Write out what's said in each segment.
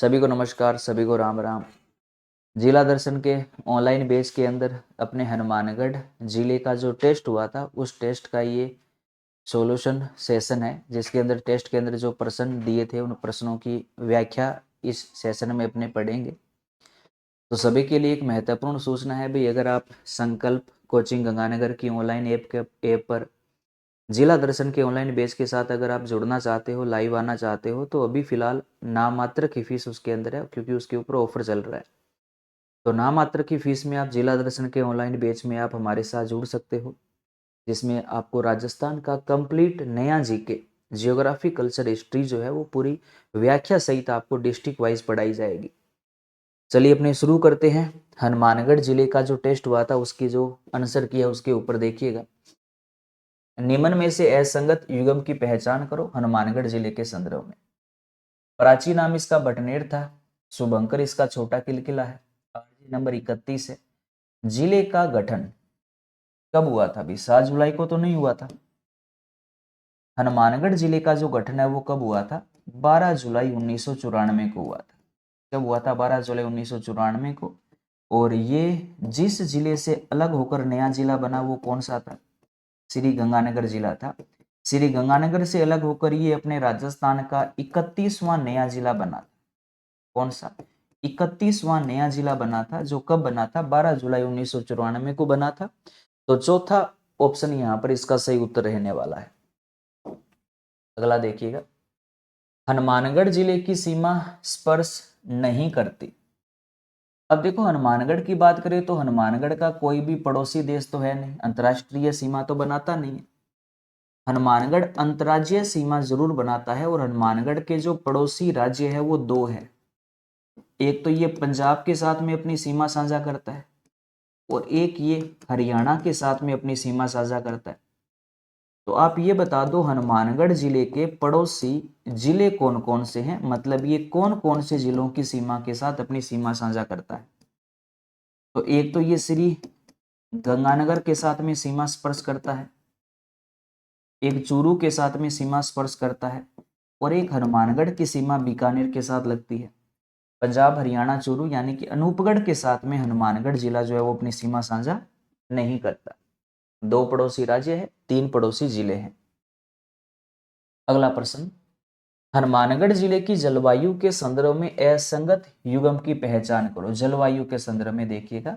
सभी को नमस्कार, सभी को राम राम। जिला दर्शन के ऑनलाइन बेस के अंदर अपने हनुमानगढ़ जिले का जो टेस्ट हुआ था उस टेस्ट का ये सॉल्यूशन सेशन है, जिसके अंदर टेस्ट के अंदर जो प्रश्न दिए थे उन प्रश्नों की व्याख्या इस सेशन में अपने पढ़ेंगे। तो सभी के लिए एक महत्वपूर्ण सूचना है भाई, अगर आप संकल्प कोचिंग गंगानगर की ऑनलाइन ऐप पर जिला दर्शन के ऑनलाइन बेस के साथ अगर आप जुड़ना चाहते हो, लाइव आना चाहते हो, तो अभी फिलहाल नाम मात्र की फीस उसके अंदर है, क्योंकि उसके ऊपर ऑफर चल रहा है। तो नाम मात्र की फीस में आप जिला दर्शन के ऑनलाइन बैच में आप हमारे साथ जुड़ सकते हो, जिसमें आपको राजस्थान का कंप्लीट नया जीके, जियोग्राफी, कल्चर, हिस्ट्री जो है वो पूरी व्याख्या सहित आपको डिस्ट्रिक्ट वाइज पढ़ाई जाएगी। चलिए अपने शुरू करते हैं। हनुमानगढ़ जिले का जो टेस्ट हुआ था उसकी जो आंसर किया उसके ऊपर देखिएगा। निम्न में से असंगत युग्म की पहचान करो हनुमानगढ़ जिले के संदर्भ में। प्राचीन नाम इसका बटनेर था। शुभंकर इसका छोटा किलकिला है। नंबर 31 है। जिले का गठन कब हुआ था? भी 7 जुलाई को तो नहीं हुआ था। हनुमानगढ़ जिले का जो गठन है वो कब हुआ था? 12 जुलाई 1994 को हुआ था। कब हुआ था? 12 जुलाई 1994 को। और ये जिस जिले से अलग होकर नया जिला बना वो कौन सा था? श्री गंगानगर जिला था। श्री गंगानगर से अलग होकर ये अपने राजस्थान का 31वां नया जिला बना। कौन सा? 31वां नया जिला बना था, जो कब बना था? 12 जुलाई 1994 को बना था। तो चौथा ऑप्शन यहां पर इसका सही उत्तर रहने वाला है। अगला देखिएगा। हनुमानगढ़ जिले की सीमा स्पर्श नहीं करती। अब देखो, हनुमानगढ़ की बात करें तो हनुमानगढ़ का कोई भी पड़ोसी देश तो है नहीं, अंतर्राष्ट्रीय सीमा तो बनाता नहीं है। हनुमानगढ़ अंतर्राज्यीय सीमा जरूर बनाता है, और हनुमानगढ़ के जो पड़ोसी राज्य है वो दो है। एक तो ये पंजाब के साथ में अपनी सीमा साझा करता है, और एक ये हरियाणा के साथ में अपनी सीमा साझा करता है। तो आप ये बता दो, हनुमानगढ़ जिले के पड़ोसी जिले कौन कौन से हैं, मतलब ये कौन कौन से जिलों की सीमा के साथ अपनी सीमा साझा करता है। तो एक तो ये श्री गंगानगर के साथ में सीमा स्पर्श करता है, एक चूरू के साथ में सीमा स्पर्श करता है, और एक हनुमानगढ़ की सीमा बीकानेर के साथ लगती है। पंजाब, हरियाणा, चूरू यानी कि अनूपगढ़ के साथ में हनुमानगढ़ जिला जो है वो अपनी सीमा साझा नहीं करता। 2 पड़ोसी राज्य है, 3 पड़ोसी जिले हैं। अगला प्रश्न, हनुमानगढ़ जिले की जलवायु के संदर्भ में असंगत युग्म की पहचान करो। जलवायु के संदर्भ में देखिएगा।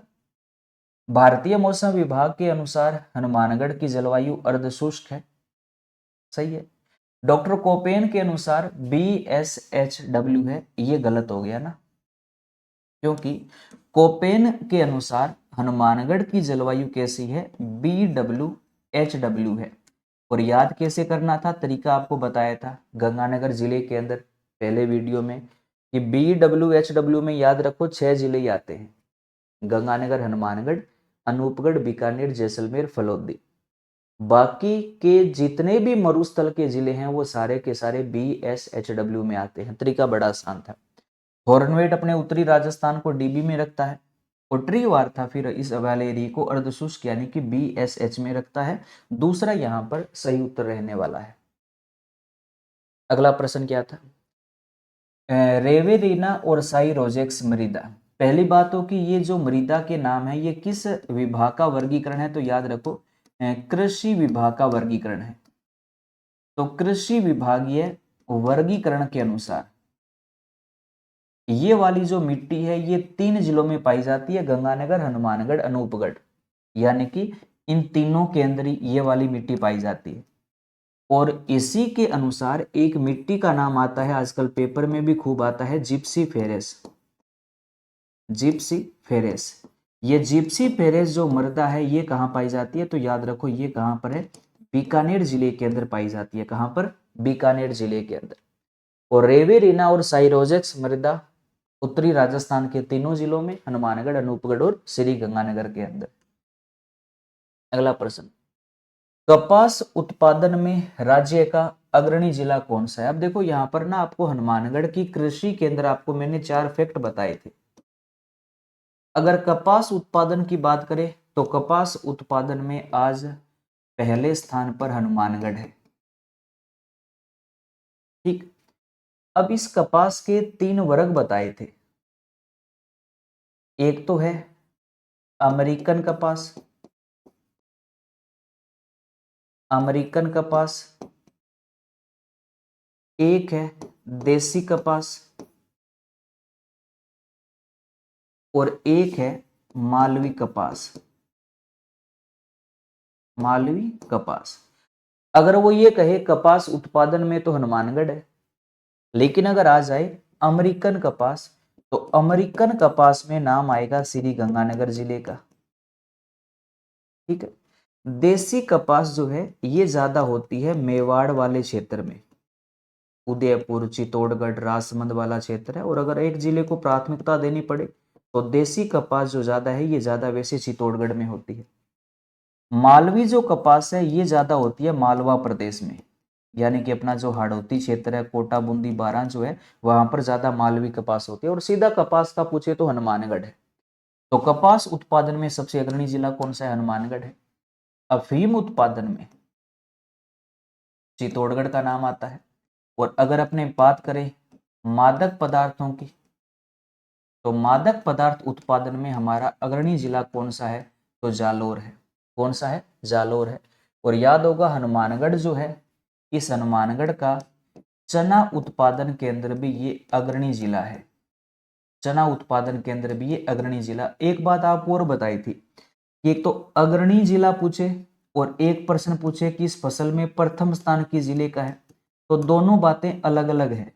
भारतीय मौसम विभाग के अनुसार हनुमानगढ़ की जलवायु अर्धशुष्क है। सही है। डॉक्टर कोपेन के अनुसार BSHW है। ये गलत हो गया ना, क्योंकि कोपेन के अनुसार हनुमानगढ़ की जलवायु कैसी है? BWHW है। और याद कैसे करना था, तरीका आपको बताया था गंगानगर जिले के अंदर पहले वीडियो में, कि BWHW में याद रखो 6 जिले ही आते हैं: गंगानगर, हनुमानगढ़, अनूपगढ़, बीकानेर, जैसलमेर, फलोदी। बाकी के जितने भी मरुस्थल के जिले हैं वो सारे के सारे BSHW में आते हैं। तरीका बड़ा आसान था। हॉर्नवेट अपने उत्तरी राजस्थान को DB में रखता है, और ट्रीवार था फिर इस वाले एरिया को अर्धशुष्क यानी कि BSH में रखता है। दूसरा यहां पर सही उत्तर रहने वाला है। अगला प्रश्न क्या था? रेवेरिना और साइरोजेक्स मृदा। पहली बात तो कि ये जो मृदा के नाम है ये किस विभाग का वर्गीकरण है? तो याद रखो, कृषि विभाग का वर्गीकरण है। तो कृषि विभागीय वर्गीकरण के अनुसार ये वाली जो मिट्टी है ये 3 जिलों में पाई जाती है: गंगानगर, हनुमानगढ़, अनूपगढ़। यानी कि इन तीनों के अंदर ही ये वाली मिट्टी पाई जाती है। और इसी के अनुसार एक मिट्टी का नाम आता है, आजकल पेपर में भी खूब आता है, जिप्सी फेरेस। जिप्सी फेरेस। ये जिप्सी फेरेस जो मृदा है ये कहाँ पाई जाती है? तो याद रखो ये कहाँ पर है? बीकानेर जिले के अंदर पाई जाती है। कहाँ पर? बीकानेर जिले के अंदर। और रेवेरिना और साइरोजेक्स मृदा उत्तरी राजस्थान के तीनों जिलों में, हनुमानगढ़, अनूपगढ़ और श्री गंगानगर के अंदर। अगला प्रश्न, कपास उत्पादन में राज्य का अग्रणी जिला कौन सा है? अब देखो यहां पर ना आपको हनुमानगढ़ की कृषि के अंदर आपको मैंने 4 फैक्ट बताए थे। अगर कपास उत्पादन की बात करें तो कपास उत्पादन में आज पहले स्थान पर हनुमानगढ़ है। ठीक। अब इस कपास के 3 वर्ग बताए थे। एक तो है अमेरिकन कपास, अमेरिकन कपास, एक है देसी कपास और एक है मालवी कपास। मालवी कपास। अगर वो ये कहे कपास उत्पादन में तो हनुमानगढ़ है, लेकिन अगर आ जाए अमेरिकन कपास तो अमेरिकन कपास में नाम आएगा श्री गंगानगर जिले का। ठीक है। देसी कपास जो है ये ज्यादा होती है मेवाड़ वाले क्षेत्र में, उदयपुर, चित्तौड़गढ़, राजसमंद वाला क्षेत्र है। और अगर एक जिले को प्राथमिकता देनी पड़े तो देसी कपास जो ज्यादा है ये ज्यादा वैसे चित्तौड़गढ़ में होती है। मालवी जो कपास है ये ज्यादा होती है मालवा प्रदेश में, यानी कि अपना जो हाड़ौती क्षेत्र है, कोटा, बूंदी, बारां जो है वहां पर ज्यादा मालवी कपास होती है। और सीधा कपास का पूछे तो हनुमानगढ़ है। तो कपास उत्पादन में सबसे अग्रणी जिला कौन सा है? हनुमानगढ़ है। अफीम उत्पादन में चित्तौड़गढ़ का नाम आता है। और अगर अपने बात करें मादक पदार्थों की तो मादक पदार्थ उत्पादन में हमारा अग्रणी जिला कौन सा है? तो जालोर है। कौन सा है? जालोर है। और याद होगा हनुमानगढ़ जो है, इस हनुमानगढ़ का चना उत्पादन केंद्र भी ये अग्रणी जिला है। चना उत्पादन केंद्र भी ये अग्रणी जिला। एक बात आपको और बताई थी कि एक तो अग्रणी जिला पूछे और एक प्रश्न पूछे कि इस फसल में प्रथम स्थान किस जिले का है, तो दोनों बातें अलग अलग है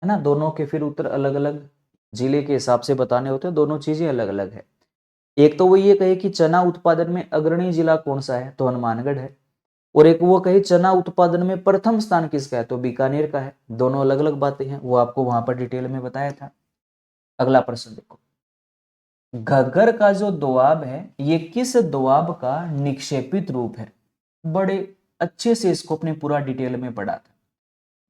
ना। दोनों के फिर उत्तर अलग अलग जिले के हिसाब से बताने होते हैं, दोनों चीजें अलग अलग है। एक तो वो ये कहे कि चना उत्पादन में अग्रणी जिला कौन सा है, तो हनुमानगढ़ है। और एक वो कहे चना उत्पादन में प्रथम स्थान किसका है, तो बीकानेर का है। दोनों अलग अलग बातें हैं, वो आपको वहां पर डिटेल में बताया था। अगला प्रश्न देखो, घग्गर का जो दोआब है ये किस दोआब का निक्षेपित रूप है? बड़े अच्छे से इसको अपने पूरा डिटेल में पढ़ा था।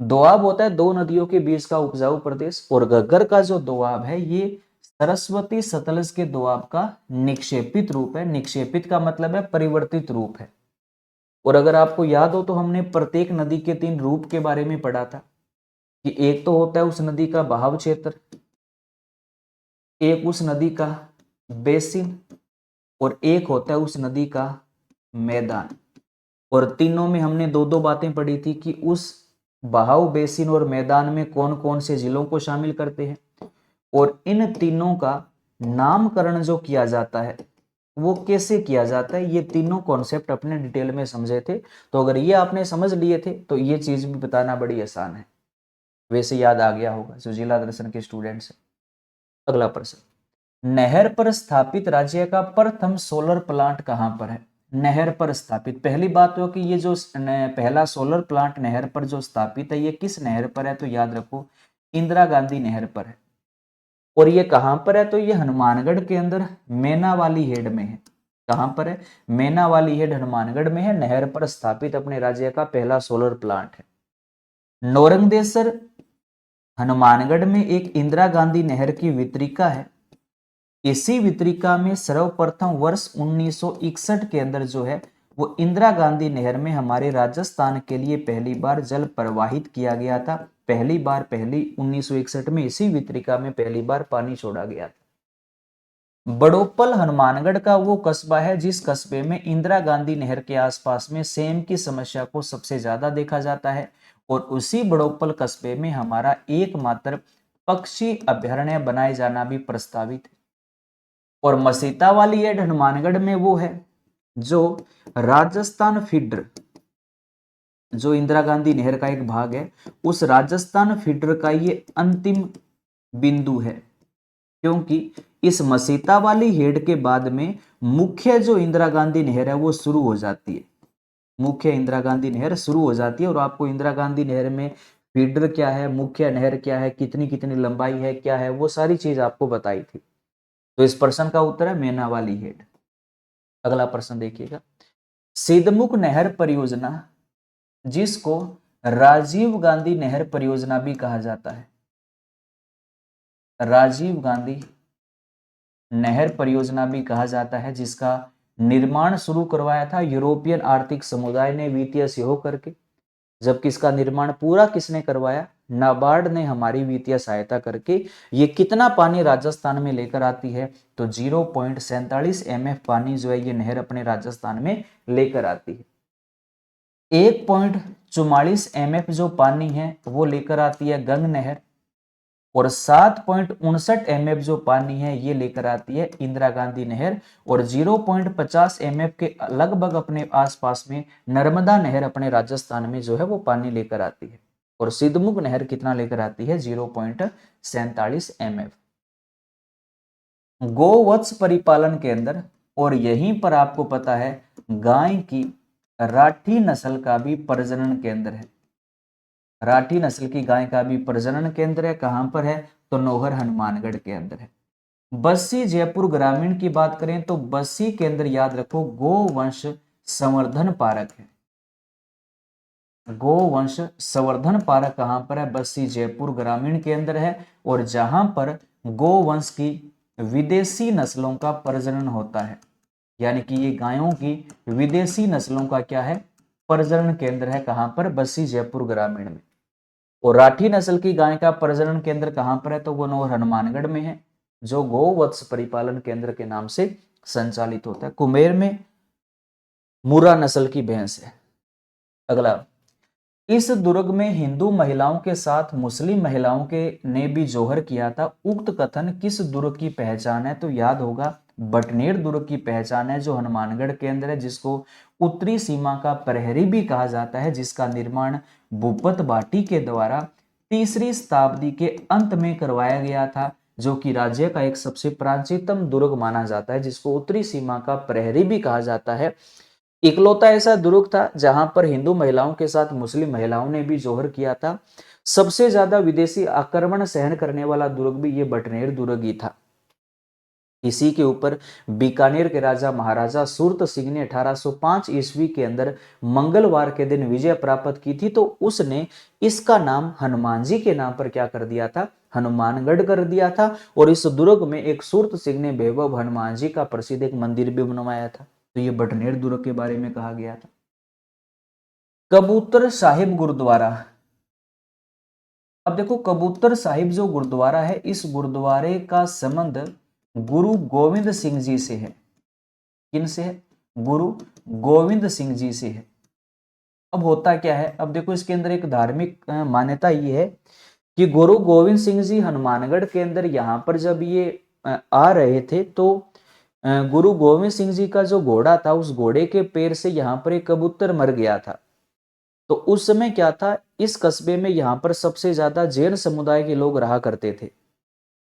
दोआब होता है दो नदियों के बीच का उपजाऊ प्रदेश, और घग्गर का जो दोआब है ये सरस्वती सतलज के दोआब का निक्षेपित रूप है। निक्षेपित का मतलब है परिवर्तित रूप है। और अगर आपको याद हो तो हमने प्रत्येक नदी के 3 रूप के बारे में पढ़ा था कि एक तो होता है उस नदी का बहाव क्षेत्र, एक उस नदी का बेसिन, और एक होता है उस नदी का मैदान। और तीनों में हमने दो दो बातें पढ़ी थी कि उस बहाव, बेसिन और मैदान में कौन कौन से जिलों को शामिल करते हैं, और इन तीनों का नामकरण जो किया जाता है वो कैसे किया जाता है, ये तीनों कॉन्सेप्ट अपने डिटेल में समझे थे। तो अगर ये आपने समझ लिए थे तो ये चीज भी बताना बड़ी आसान है। वैसे याद आ गया होगा जो जिला दर्शन के स्टूडेंट्स हैं। अगला प्रश्न, नहर पर स्थापित राज्य का प्रथम सोलर प्लांट कहां पर है? नहर पर स्थापित, पहली बात तो कि ये जो पहला सोलर प्लांट नहर पर जो स्थापित है ये किस नहर पर है, तो याद रखो इंदिरा गांधी नहर पर है। और ये कहां पर है, तो ये हनुमानगढ़ के अंदर मेनावाली हेड में है। कहां पर है? मेनावाली हेड हनुमानगढ़ में है। नहर पर स्थापित अपने राज्य का पहला सोलर प्लांट है। नौरंगदेसर हनुमानगढ़ में एक इंदिरा गांधी नहर की वितरिका है। इसी वितरिका में सर्वप्रथम वर्ष 1961 के अंदर जो है वो इंदिरा गांधी नहर में हमारे राजस्थान के लिए पहली बार जल प्रवाहित किया गया था। पहली 1961 में इसी वितरिका में पहली बार पानी छोड़ा गया था। बड़ोपल हनुमानगढ़ का वो कस्बा है जिस कस्बे में इंदिरा गांधी नहर के आसपास में सेम की समस्या को सबसे ज्यादा देखा जाता है। और उसी बड़ोपल कस्बे में हमारा एकमात्र पक्षी अभ्यारण्य बनाए जाना भी प्रस्तावित है। और मसीता वाली हेड हनुमानगढ़ में वो है जो राजस्थान फीडर, जो इंदिरा गांधी नहर का एक भाग है, उस राजस्थान फीडर का ये अंतिम बिंदु है। क्योंकि इस मसीता वाली हेड के बाद में मुख्य जो इंदिरा गांधी नहर है वो शुरू हो जाती है। मुख्य इंदिरा गांधी नहर शुरू हो जाती है। और आपको इंदिरा गांधी नहर में फीडर क्या है, मुख्य नहर क्या है, कितनी कितनी लंबाई है, क्या है, वो सारी चीज आपको बताई थी। तो इस प्रश्न का उत्तर है मेनावाली हेड। अगला प्रश्न देखिएगा, सिद्धमुख नहर परियोजना जिसको राजीव गांधी नहर परियोजना भी कहा जाता है, राजीव गांधी नहर परियोजना भी कहा जाता है, जिसका निर्माण शुरू करवाया था यूरोपियन आर्थिक समुदाय ने वित्तीय सहयोग करके। जबकि इसका निर्माण पूरा किसने करवाया? नाबार्ड ने हमारी वित्तीय सहायता करके ये कितना पानी राजस्थान में लेकर आती है, तो 0.47 MF पानी जो है ये नहर अपने राजस्थान में लेकर आती है। 1.44 MF जो पानी है वो लेकर आती है गंग नहर, और 7.59 MF जो पानी है ये लेकर आती है इंदिरा गांधी नहर, और 0.50 MF के लगभग अपने आसपास में नर्मदा नहर अपने राजस्थान में जो है वो पानी लेकर आती है। और सिद्धमुख नहर कितना लेकर आती है, 0.47 MF। गोवत्स परिपालन के अंदर, और यहीं पर आपको पता है गाय की राठी नस्ल का भी प्रजनन केंद्र है। राठी नस्ल की गाय का भी प्रजनन केंद्र है, कहां पर है, तो नौहर हनुमानगढ़ के अंदर है। बस्सी जयपुर ग्रामीण की बात करें तो बस्सी के अंदर याद रखो गोवंश संवर्धन पार्क है। गोवंश संवर्धन पार्क कहां पर है, बस्सी जयपुर ग्रामीण के अंदर है, और जहां पर गोवंश की विदेशी नस्लों का प्रजनन होता है, यानी कि ये गायों की विदेशी नस्लों का क्या है, प्रजनन केंद्र है, कहां पर, बस्सी जयपुर ग्रामीण में। और राठी नस्ल की गाय का प्रजनन केंद्र कहां पर है, तो वो नौहर हनुमानगढ़ में है, जो गोवत्स परिपालन केंद्र के नाम से संचालित होता है। कुमेर में मुर्रा नस्ल की भैंस है। अगला, इस दुर्ग में हिंदू महिलाओं के साथ मुस्लिम महिलाओं के ने भी जोहर किया था। उक्त कथन किस दुर्ग की पहचान है, तो याद होगा बटनेर दुर्ग की पहचान है, जो हनुमानगढ़ के अंदर है, जिसको उत्तरी सीमा का प्रहरी भी कहा जाता है, जिसका निर्माण भूपत भाटी के द्वारा 3री शताब्दी के अंत में करवाया गया था, जो कि राज्य का एक सबसे प्राचीनतम दुर्ग माना जाता है, जिसको उत्तरी सीमा का प्रहरी भी कहा जाता है। इकलौता ऐसा दुर्ग था जहां पर हिंदू महिलाओं के साथ मुस्लिम महिलाओं ने भी जोहर किया था। सबसे ज्यादा विदेशी आक्रमण सहन करने वाला दुर्ग भी ये बटनेर दुर्ग ही था। इसी के ऊपर बीकानेर के राजा महाराजा सूरत सिंह ने 1805 ईस्वी के अंदर मंगलवार के दिन विजय प्राप्त की थी, तो उसने इसका नाम हनुमान जी के नाम पर क्या कर दिया था, हनुमानगढ़ कर दिया था। और इस दुर्ग में एक सूरत सिंह ने वैभव हनुमान जी का प्रसिद्ध एक मंदिर भी बनवाया था। तो ये बटनेर दुर्ग के बारे में कहा गया था। कबूतर साहिब गुरुद्वारा, अब देखो कबूतर साहिब जो गुरुद्वारा है, इस गुरुद्वारे का संबंध गुरु गोविंद सिंह जी से है। किन से है, गुरु गोविंद सिंह जी से है। अब होता क्या है, अब देखो इसके अंदर एक धार्मिक मान्यता ये है कि गुरु गोविंद सिंह जी हनुमानगढ़ के अंदर यहाँ पर जब ये आ रहे थे, तो गुरु गोविंद सिंह जी का जो घोड़ा था, उस घोड़े के पैर से यहाँ पर एक कबूतर मर गया था। तो उस समय क्या था, इस कस्बे में यहाँ पर सबसे ज्यादा जैन समुदाय के लोग रहा करते थे।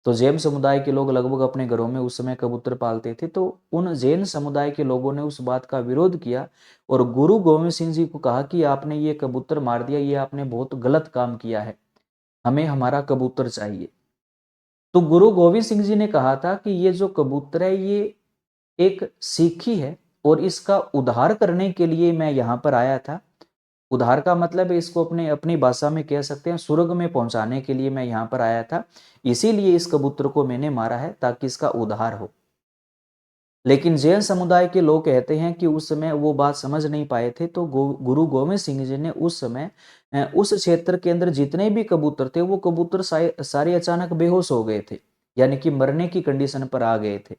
तो जैन समुदाय के लोग लगभग अपने घरों में उस समय कबूतर पालते थे। तो उन जैन समुदाय के लोगों ने उस बात का विरोध किया और गुरु गोविंद सिंह जी को कहा कि आपने ये कबूतर मार दिया, ये आपने बहुत गलत काम किया है, हमें हमारा कबूतर चाहिए। तो गुरु गोविंद सिंह जी ने कहा था कि ये जो कबूतर है ये एक सीखी है, और इसका उद्धार करने के लिए मैं यहाँ पर आया था। उद्धार का मतलब है, इसको अपनी भाषा में कह सकते हैं स्वर्ग में पहुंचाने के लिए मैं यहाँ पर आया था, इसीलिए इस कबूतर को मैंने मारा है ताकि इसका उद्धार हो। लेकिन जैन समुदाय के लोग कहते हैं कि उस समय वो बात समझ नहीं पाए थे, तो गुरु गोविंद सिंह जी ने उस समय उस क्षेत्र के अंदर जितने भी कबूतर थे, वो कबूतर सारे अचानक बेहोश हो गए थे, यानी कि मरने की कंडीशन पर आ गए थे।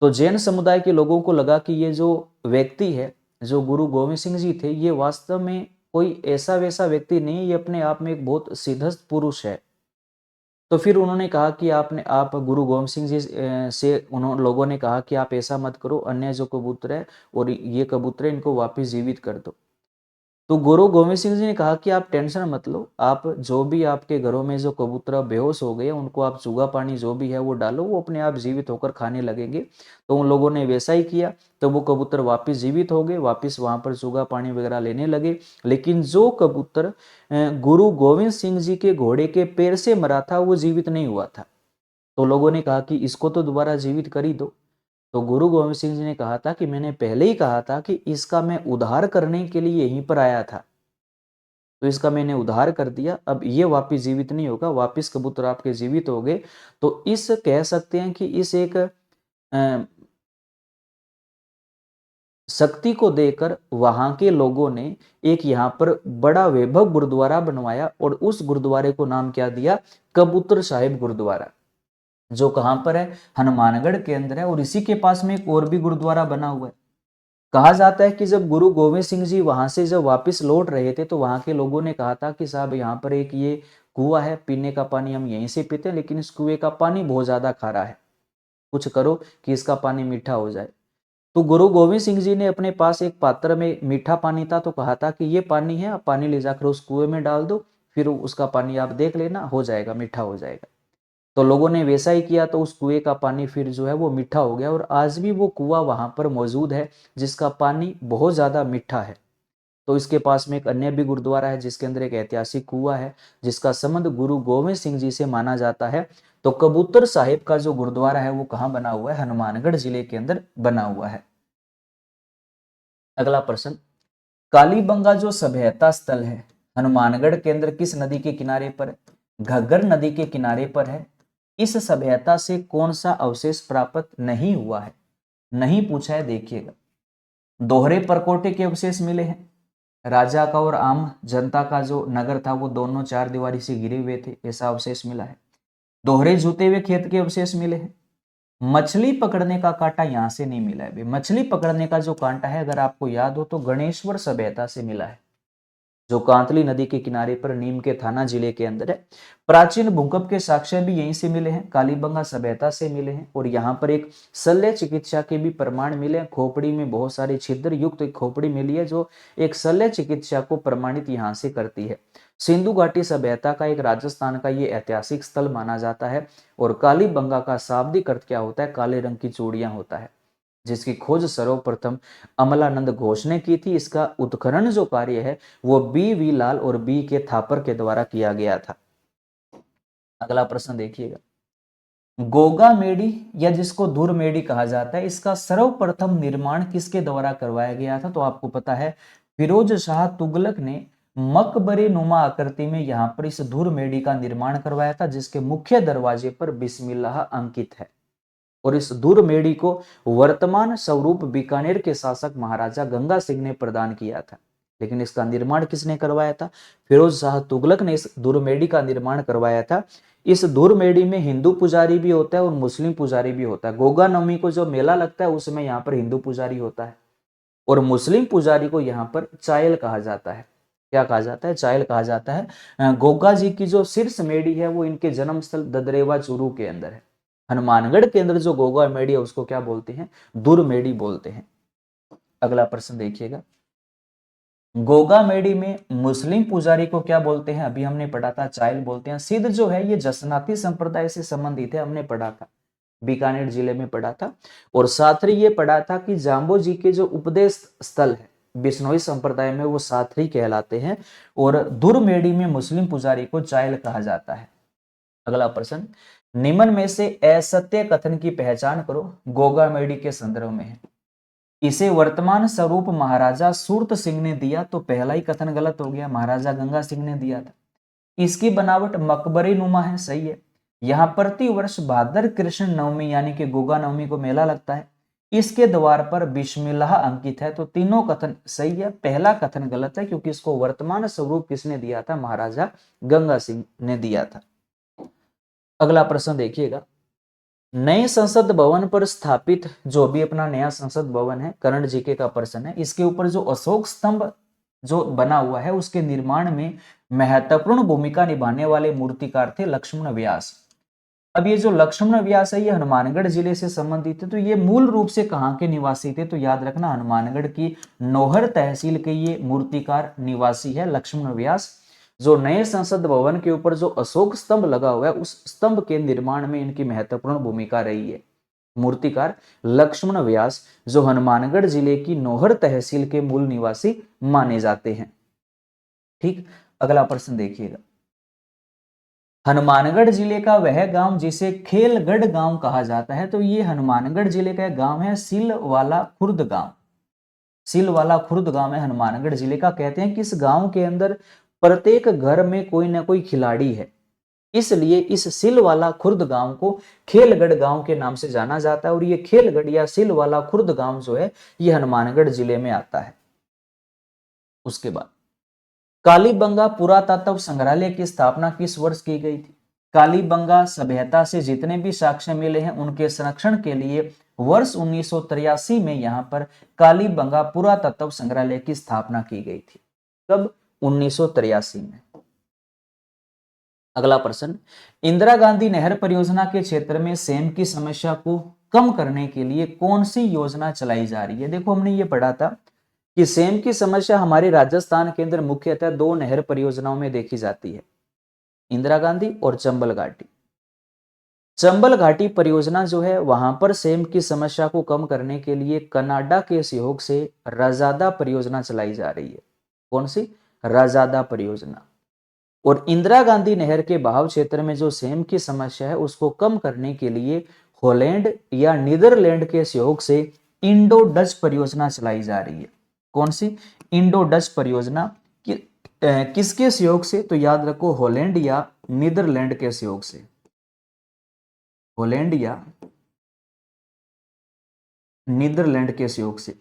तो जैन समुदाय के लोगों को लगा कि ये जो व्यक्ति है, जो गुरु गोविंद सिंह जी थे, ये वास्तव में कोई ऐसा वैसा व्यक्ति नहीं, ये अपने आप में एक बहुत सिद्धस्त पुरुष है। तो फिर उन्होंने कहा कि आप गुरु गोविंद सिंह जी से उन्होंने लोगों ने कहा कि आप ऐसा मत करो, अन्य जो कबूतर है और ये कबूतर है, इनको वापस जीवित कर दो। तो गुरु गोविंद सिंह जी ने कहा कि आप टेंशन मत लो, आप जो भी आपके घरों में जो कबूतर बेहोश हो गए, उनको आप चूगा पानी जो भी है वो डालो, वो अपने आप जीवित होकर खाने लगेंगे। तो उन लोगों ने वैसा ही किया, तो वो कबूतर वापस जीवित हो गए, वापस वहां पर चूगा पानी वगैरह लेने लगे। लेकिन जो कबूतर गुरु गोविंद सिंह जी के घोड़े के पैर से मरा था, वो जीवित नहीं हुआ था। तो लोगों ने कहा कि इसको तो दोबारा जीवित कर ही दो। तो गुरु गोविंद सिंह जी ने कहा था कि मैंने पहले ही कहा था कि इसका मैं उद्धार करने के लिए यहीं पर आया था, तो इसका मैंने उद्धार कर दिया, अब ये वापिस जीवित नहीं होगा, वापिस कबूतर आपके जीवित हो गए। तो इस कह सकते हैं कि इस एक शक्ति को देकर वहां के लोगों ने एक यहाँ पर बड़ा वैभव गुरुद्वारा बनवाया और उस गुरुद्वारे को नाम क्या दिया, कबूतर साहिब गुरुद्वारा, जो कहां पर है, हनुमानगढ़ के अंदर है। और इसी के पास में एक और भी गुरुद्वारा बना हुआ है। कहा जाता है कि जब गुरु गोविंद सिंह जी वहां से जब वापस लौट रहे थे तो वहां के लोगों ने कहा था कि साहब यहाँ पर एक ये कुआं है, पीने का पानी हम यहीं से पीते हैं, लेकिन इस कुएं का पानी बहुत ज्यादा खारा है, कुछ करो कि इसका पानी मीठा हो जाए। तो गुरु गोविंद सिंह जी ने अपने पास एक पात्र में मीठा पानी था, तो कहा था कि ये पानी है, आप पानी ले जाकर उस कुएं में डाल दो, फिर उसका पानी आप देख लेना, हो जाएगा, मीठा हो जाएगा। तो लोगों ने वैसा ही किया, तो उस कुएं का पानी फिर जो है वो मीठा हो गया, और आज भी वो कुआं वहां पर मौजूद है जिसका पानी बहुत ज्यादा मीठा है। तो इसके पास में एक अन्य भी गुरुद्वारा है जिसके अंदर एक ऐतिहासिक कुआं है जिसका संबंध गुरु गोविंद सिंह जी से माना जाता है। तो कबूतर साहिब का जो गुरुद्वारा है वो कहाँ बना हुआ है, हनुमानगढ़ जिले के अंदर बना हुआ है। अगला प्रश्न, कालीबंगा जो सभ्यता स्थल है हनुमानगढ़ के अंदर किस नदी के किनारे पर है, घग्गर नदी के किनारे पर है। इस सभ्यता से कौन सा अवशेष प्राप्त नहीं हुआ है, नहीं पूछा है, देखिएगा। दोहरे परकोटे के अवशेष मिले हैं, राजा का और आम जनता का जो नगर था वो दोनों चार दीवारी से घिरे हुए थे, ऐसा अवशेष मिला है। दोहरे जुते हुए खेत के अवशेष मिले हैं। मछली पकड़ने का कांटा यहां से नहीं मिला है। मछली पकड़ने का जो कांटा है अगर आपको याद हो तो गणेश्वर सभ्यता से मिला है, जो कांतली नदी के किनारे पर नीम के थाना जिले के अंदर है। प्राचीन भूकंप के साक्ष्य भी यहीं से मिले हैं, कालीबंगा सभ्यता से मिले हैं। और यहाँ पर एक शल्य चिकित्सा के भी प्रमाण मिले हैं, खोपड़ी में बहुत सारे छिद्र युक्त एक खोपड़ी मिली है जो एक शल्य चिकित्सा को प्रमाणित यहाँ से करती है। सिंधु घाटी सभ्यता का एक राजस्थान का ये ऐतिहासिक स्थल माना जाता है। और कालीबंगा का शाब्दिक अर्थ क्या होता है, काले रंग की चूड़ियां होता है, जिसकी खोज सर्वप्रथम अमलानंद घोष ने की थी। इसका उत्खनन जो कार्य है वो बी लाल और बी के थापर के द्वारा किया गया था। अगला प्रश्न देखिएगा, गोगा मेडी या जिसको धुर मेडी कहा जाता है, इसका सर्वप्रथम निर्माण किसके द्वारा करवाया गया था, तो आपको पता है फिरोज शाह तुगलक ने मकबरे नुमा आकृति में यहाँ पर इस धुर मेडी का निर्माण करवाया था, जिसके मुख्य दरवाजे पर बिस्मिल्लाह अंकित है। और इस धुर मेडी को वर्तमान स्वरूप बीकानेर के शासक महाराजा गंगा सिंह ने प्रदान किया था। लेकिन इसका निर्माण किसने करवाया था, फिरोज शाह तुगलक ने इस धुर मेडी का निर्माण करवाया था। इस धुर मेडी में हिंदू पुजारी भी होता है और मुस्लिम पुजारी भी होता है। गोगा नवमी को जो मेला लगता है उसमें यहाँ पर हिंदू पुजारी होता है और मुस्लिम पुजारी को यहाँ पर चायल कहा जाता है। क्या कहा जाता है, चायल कहा जाता है। गोगा जी की जो शीर्ष मेडी है वो इनके जन्म स्थल ददरेवा चूरू के अंदर है। हनुमानगढ़ के अंदर जो गोगा मेडी है उसको क्या बोलते हैं, दुर मेडी बोलते हैं। अगला प्रश्न देखिएगा, गोगा मेडी में मुस्लिम पुजारी को क्या बोलते हैं, अभी हमने पढ़ा था चायल बोलते हैं। सिद्ध जो है ये जसनाती संप्रदाय से संबंधित है, हमने पढ़ा था, बीकानेर जिले में पढ़ा था। और साथरी ये पढ़ा था कि जाम्बो जी के जो उपदेश स्थल है बिश्नोई संप्रदाय में वो साथरी कहलाते हैं। और दुर मेडी में मुस्लिम पुजारी को चायल कहा जाता है। अगला प्रश्न, निम्न में से असत्य कथन की पहचान करो, गोगा मेडी के संदर्भ में है। इसे वर्तमान स्वरूप महाराजा सूरत सिंह ने दिया, तो पहला ही कथन गलत हो गया, महाराजा गंगा सिंह ने दिया था। इसकी बनावट मकबरी नुमा है, सही है। यहाँ प्रति वर्ष भाद्र कृष्ण नवमी यानी कि गोगा नवमी को मेला लगता है। इसके द्वार पर बिस्मिल्लाह अंकित है, तो तीनों कथन सही है, पहला कथन गलत है क्योंकि इसको वर्तमान स्वरूप किसने दिया था, महाराजा गंगा सिंह ने दिया था। अगला प्रश्न देखिएगा, नए संसद भवन पर स्थापित जो भी अपना नया संसद भवन है, कर्ण जीके का प्रश्न है, इसके ऊपर जो अशोक स्तंभ जो बना हुआ है उसके निर्माण में महत्वपूर्ण भूमिका निभाने वाले मूर्तिकार थे लक्ष्मण व्यास। अब ये जो लक्ष्मण व्यास है ये हनुमानगढ़ जिले से संबंधित है। तो ये मूल रूप से कहाँ के निवासी थे, तो याद रखना हनुमानगढ़ की नौहर तहसील के ये मूर्तिकार निवासी है लक्ष्मण व्यास। जो नए संसद भवन के ऊपर जो अशोक स्तंभ लगा हुआ है उस स्तंभ के निर्माण में इनकी महत्वपूर्ण भूमिका रही है। मूर्तिकार लक्ष्मण व्यास जो हनुमानगढ़ जिले की नौहर तहसील के मूल निवासी माने जाते हैं। ठीक, अगला प्रश्न देखिएगा, हनुमानगढ़ जिले का वह गांव जिसे खेलगढ़ गांव कहा जाता है, तो ये हनुमानगढ़ जिले का गांव है सिलवाला खुर्द गांव। सिलवाला खुर्द गांव है हनुमानगढ़ जिले का। कहते हैं कि इस गांव के अंदर प्रत्येक घर में कोई ना कोई खिलाड़ी है। इसलिए इस सिलवाला खुर्द गांव को खेलगढ़ गांव के नाम से जाना जाता है। और ये खेलगढ़ या सिलवाला खुर्द गांव जो है ये हनुमानगढ़ जिले में आता है। उसके बाद कालीबंगा पुरातत्व संग्रहालय की स्थापना किस वर्ष की गई थी? कालीबंगा सभ्यता से जितने भी साक्ष्य मिले हैं उनके संरक्षण के लिए वर्ष 1983 में यहां पर कालीबंगा पुरातत्व संग्रहालय की स्थापना की गई थी। कब? 1983 में। अगला प्रश्न, इंदिरा गांधी नहर परियोजना के क्षेत्र में सेम की समस्या को कम करने के लिए कौन सी योजना चलाई जा रही है? देखो हमने ये पढ़ा था कि सेम की समस्या हमारे राजस्थान के अंदर मुख्यतः दो नहर परियोजनाओं में देखी जाती है, इंदिरा गांधी और चंबल घाटी। चंबल घाटी परियोजना जो है वहां पर सेम की समस्या को कम करने के लिए कनाडा के सहयोग से रजादा परियोजना चलाई जा रही है। कौन सी? रजादा परियोजना। और इंदिरा गांधी नहर के बहाव क्षेत्र में जो सेम की समस्या है उसको कम करने के लिए हॉलैंड या नीदरलैंड के सहयोग से इंडो डच परियोजना चलाई जा रही है। कौन सी? इंडो डच परियोजना। किसके सहयोग से? तो याद रखो हॉलैंड या नीदरलैंड के सहयोग से। हॉलैंड या नीदरलैंड के सहयोग से।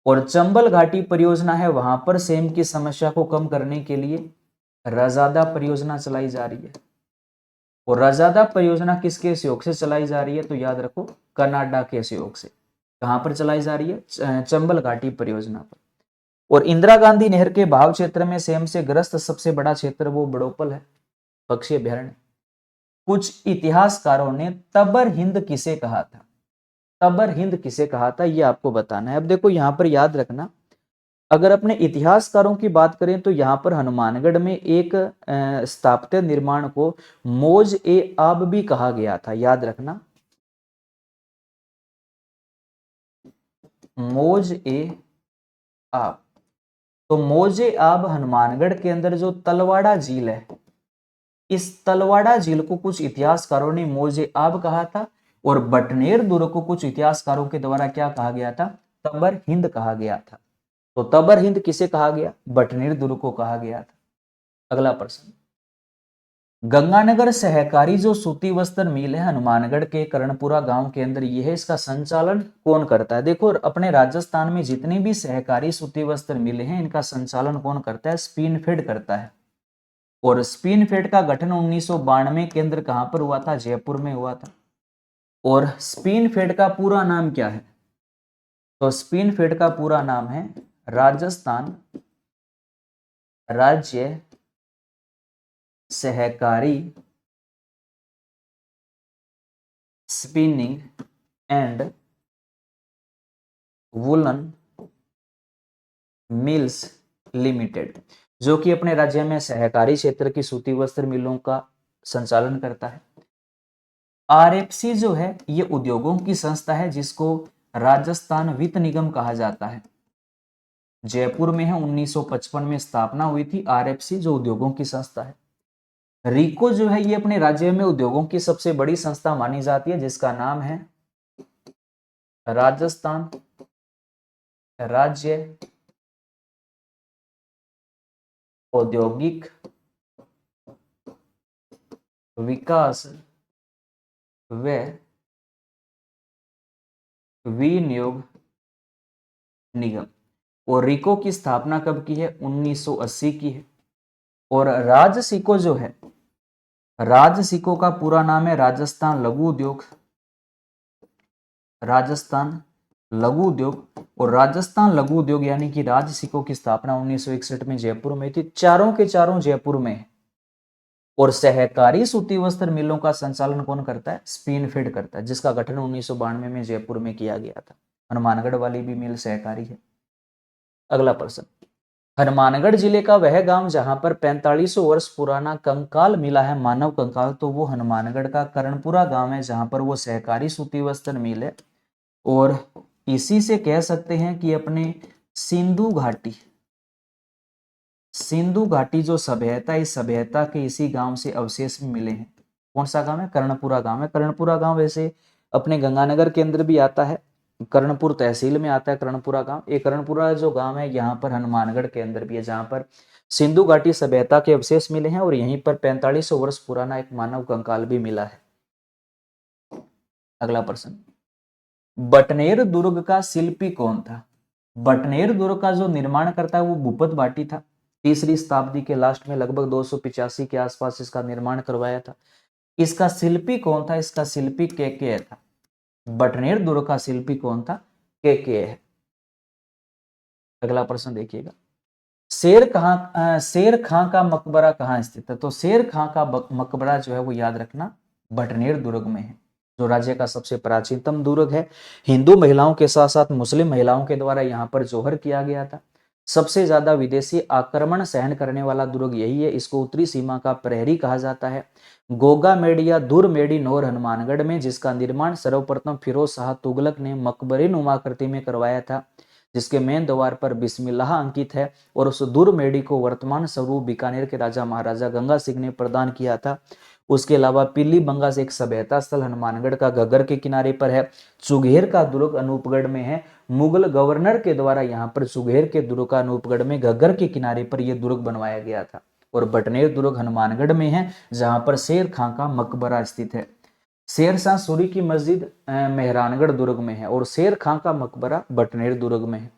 और चंबल घाटी परियोजना है वहां पर सेम की समस्या को कम करने के लिए रजादा परियोजना चलाई जा रही है। और रजादा परियोजना किसके सहयोग से चलाई जा रही है? तो याद रखो कनाडा के सहयोग से। कहां पर चलाई जा रही है? चंबल घाटी परियोजना पर। और इंदिरा गांधी नहर के बहाव क्षेत्र में सेम से ग्रस्त सबसे बड़ा क्षेत्र वो बड़ोपल है, पक्षी अभ्यारण्य। कुछ इतिहासकारों ने तबर हिंद किसे कहा था? तबर हिंद किसे कहा था ये आपको बताना है। अब देखो यहां पर याद रखना, अगर अपने इतिहासकारों की बात करें तो यहां पर हनुमानगढ़ में एक स्थापत्य निर्माण को मौज ए आब भी कहा गया था। याद रखना, मौज ए आब। तो मौज ए आब हनुमानगढ़ के अंदर जो तलवाड़ा झील है, इस तलवाड़ा झील को कुछ इतिहासकारों ने मौज ए आब कहा था। और बटनेर दुर्ग को कुछ इतिहासकारों के द्वारा क्या कहा गया था? तबर हिंद कहा गया था। तो तबर हिंद किसे कहा गया? बटनेर दुर्ग को कहा गया था। अगला प्रश्न, गंगानगर सहकारी जो सूती वस्त्र मिल है हनुमानगढ़ के कर्णपुरा गांव के अंदर ये है, इसका संचालन कौन करता है? देखो अपने राजस्थान में जितनी भी सहकारी सूती वस्त्र मिले हैं इनका संचालन कौन करता है? स्पिनफेड करता है। और स्पिनफेड का गठन 1992 के अंदर कहां पर हुआ था? जयपुर में हुआ था। और स्पिनफेड का पूरा नाम क्या है? तो स्पिनफेड का पूरा नाम है राजस्थान राज्य सहकारी spinning and woollen mills limited, जो कि अपने राज्य में सहकारी क्षेत्र की सूती वस्त्र मिलों का संचालन करता है। आरएफसी जो है ये उद्योगों की संस्था है जिसको राजस्थान वित्त निगम कहा जाता है। जयपुर में है, 1955 में स्थापना हुई थी आरएफसी जो उद्योगों की संस्था है। रिको जो है ये अपने राज्य में उद्योगों की सबसे बड़ी संस्था मानी जाती है जिसका नाम है राजस्थान राज्य औद्योगिक विकास व विनियोग निगम। और रिको की स्थापना कब की है? 1980 की है। और राजसिको जो है, राजसिको का पूरा नाम है राजस्थान लघु उद्योग, राजस्थान लघु उद्योग। और राजस्थान लघु उद्योग यानी कि राजसिको की स्थापना 1961 में जयपुर में थी। चारों के चारों जयपुर में है। और सहकारी सूती वस्त्र मिलों का संचालन कौन करता है? स्पिनफेड करता है, जिसका गठन 1992 में जयपुर में किया गया था। हनुमानगढ़ वाली भी मिल सहकारी है। अगला प्रश्न, हनुमानगढ़ जिले का वह गांव जहां पर 4500 वर्ष पुराना कंकाल मिला है, मानव कंकाल, तो वो हनुमानगढ़ का कर्णपुरा गांव है जहां पर वो सहकारी सूती वस्त्र मिल है। और इसी से कह सकते हैं कि अपने सिंधु घाटी, सिंधु घाटी जो सभ्यता, इस सभ्यता के इसी गांव से अवशेष भी मिले हैं। कौन सा गांव है? कर्णपुरा गांव है। कर्णपुरा गांव वैसे अपने गंगानगर के अंदर भी आता है, कर्णपुर तहसील में आता है कर्णपुरा गांव। ये कर्णपुरा जो गांव है यहाँ पर हनुमानगढ़ के अंदर भी है, जहां पर सिंधु घाटी सभ्यता के अवशेष मिले हैं और यहीं पर 4500 वर्ष पुराना एक मानव कंकाल भी मिला है। अगला प्रश्न, बटनेर दुर्ग का शिल्पी कौन था? बटनेर दुर्ग का जो निर्माण करता है वो भूपत भाटी था। 3री शताब्दी के लास्ट में लगभग 285 के आसपास इसका निर्माण करवाया था। इसका शिल्पी कौन था? इसका शिल्पी के था। बटनेर दुर्ग का शिल्पी कौन था? के है। अगला प्रश्न देखिएगा, शेर खां का मकबरा कहाँ स्थित है? तो शेर खां का मकबरा जो है वो याद रखना बटनेर दुर्ग में है, जो राज्य का सबसे प्राचीनतम दुर्ग है। हिंदू महिलाओं के साथ साथ मुस्लिम महिलाओं के द्वारा यहाँ पर जोहर किया गया था। सबसे ज्यादा विदेशी आक्रमण सहन करने वाला दुर्ग यही है। इसको उत्तरी सीमा का प्रहरी कहा जाता है। गोगा मेडी या दूर मेडी नौर हनुमानगढ़ में, जिसका निर्माण सर्वप्रथम फिरोज शाह तुगलक ने मकबरे नुमाकृति में करवाया था, जिसके मेन द्वार पर बिस्मिल्लाह अंकित है। और उस दूर मेडी को वर्तमान स्वरूप बीकानेर के राजा महाराजा गंगा सिंह ने प्रदान किया था। उसके अलावा पिल्ली बंगा से एक सभ्यता स्थल हनुमानगढ़ का घग्गर के किनारे पर है। चुगेर का दुर्ग अनूपगढ़ में है। मुगल गवर्नर के द्वारा यहाँ पर चुगेर के दुर्ग का अनूपगढ़ में घग्गर के किनारे पर यह दुर्ग बनवाया गया था। और बटनेर दुर्ग हनुमानगढ़ में है, जहां पर शेर खां का मकबरा स्थित है। शेर शाह सूरी की मस्जिद मेहरानगढ़ दुर्ग में है और शेर खां का मकबरा बटनेर दुर्ग में है।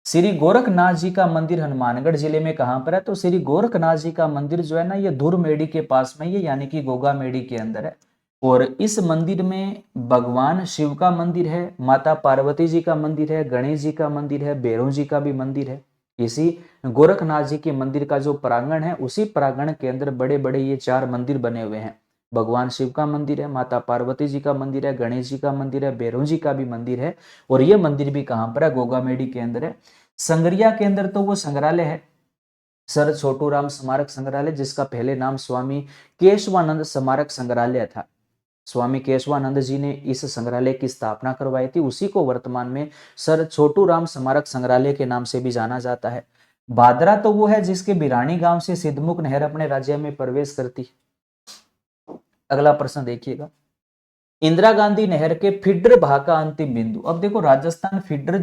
श्री गोरखनाथ जी का मंदिर हनुमानगढ़ जिले में कहां पर है? तो श्री गोरखनाथ जी का मंदिर जो है ना, ये धुर मेडी के पास में, ये यानी कि गोगा मेडी के अंदर है। और इस मंदिर में भगवान शिव का मंदिर है, माता पार्वती जी का मंदिर है, गणेश जी का मंदिर है, भैरव जी का भी मंदिर है। इसी गोरखनाथ जी के मंदिर का जो प्रांगण है, उसी प्रांगण के अंदर बड़े बड़े ये 4 मंदिर बने हुए हैं। भगवान शिव का मंदिर है, माता पार्वती जी का मंदिर है, गणेश जी का मंदिर है, भैरव जी का भी मंदिर है। और ये मंदिर भी कहां पर है? गोगा मेडी के अंदर है। संगरिया के अंदर तो वो संग्रहालय है, सर छोटू राम स्मारक संग्रहालय, जिसका पहले नाम स्वामी केशवानंद स्मारक संग्रहालय था। स्वामी केशवानंद जी ने इस संग्रहालय की स्थापना करवाई थी। उसी को वर्तमान में सर छोटू राम स्मारक संग्रहालय के नाम से भी जाना जाता है। भादरा तो वो है जिसके बिरानी गांव से सिद्धमुख नहर अपने राज्य में प्रवेश करती। अगला प्रश्न देखिएगा, इंदिरा गांधी नहर के फिडर भाग का अंतिम बिंदु। अब देखो, राजस्थान फिडर